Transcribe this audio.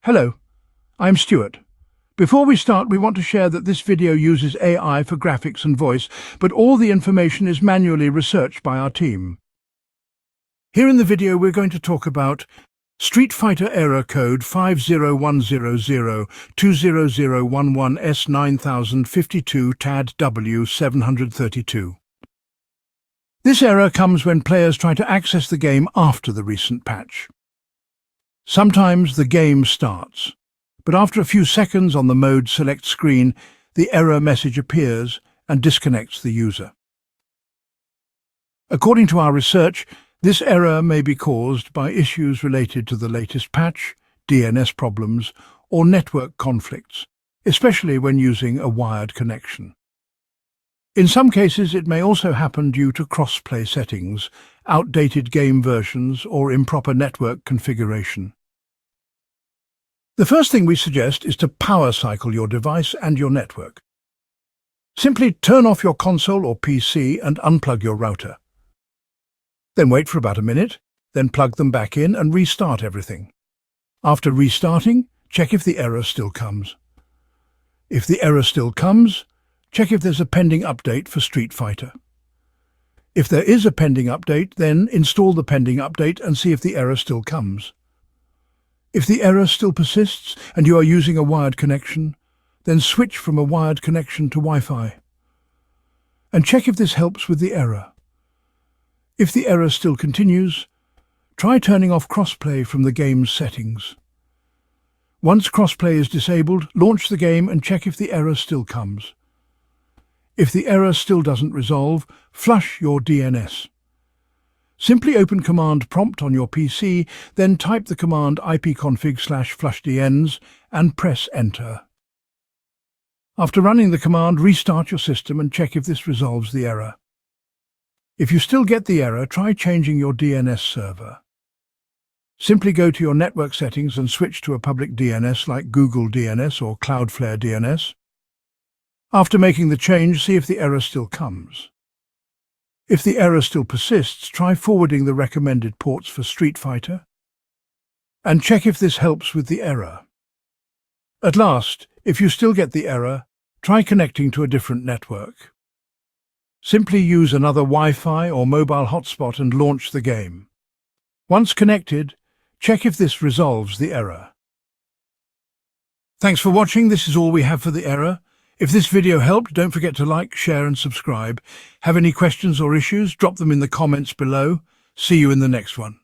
Hello, I'm Stuart. Before we start, we want to share that this video uses AI for graphics and voice, but all the information is manually researched by our team. Here in the video, we're going to talk about Street Fighter error code 50100200011 S9052-TAD-W732. This error comes when players try to access the game after the recent patch. Sometimes the game starts, but after a few seconds on the Mode Select screen, the error message appears and disconnects the user. According to our research, this error may be caused by issues related to the latest patch, DNS problems, or network conflicts, especially when using a wired connection. In some cases, it may also happen due to cross-play settings, outdated game versions, or improper network configuration. The first thing we suggest is to power cycle your device and your network. Simply turn off your console or PC and unplug your router. Then wait for about a minute, then plug them back in and restart everything. After restarting, check if the error still comes. If the error still comes, check if there's a pending update for Street Fighter. If there is a pending update, then install the pending update and see if the error still comes. If the error still persists and you are using a wired connection, then switch from a wired connection to Wi-Fi. And check if this helps with the error. If the error still continues, try turning off crossplay from the game's settings. Once crossplay is disabled, launch the game and check if the error still comes. If the error still doesn't resolve, flush your DNS. Simply open Command Prompt on your PC, then type the command ipconfig/flushdns and press Enter. After running the command, restart your system and check if this resolves the error. If you still get the error, try changing your DNS server. Simply go to your network settings and switch to a public DNS like Google DNS or Cloudflare DNS. After making the change, see if the error still comes. If the error still persists, try forwarding the recommended ports for Street Fighter and check if this helps with the error. At last, if you still get the error, try connecting to a different network. Simply use another Wi-Fi or mobile hotspot and launch the game. Once connected, check if this resolves the error. Thanks for watching. This is all we have for the error. If this video helped, don't forget to like, share and subscribe. Have any questions or issues? Drop them in the comments below. See you in the next one.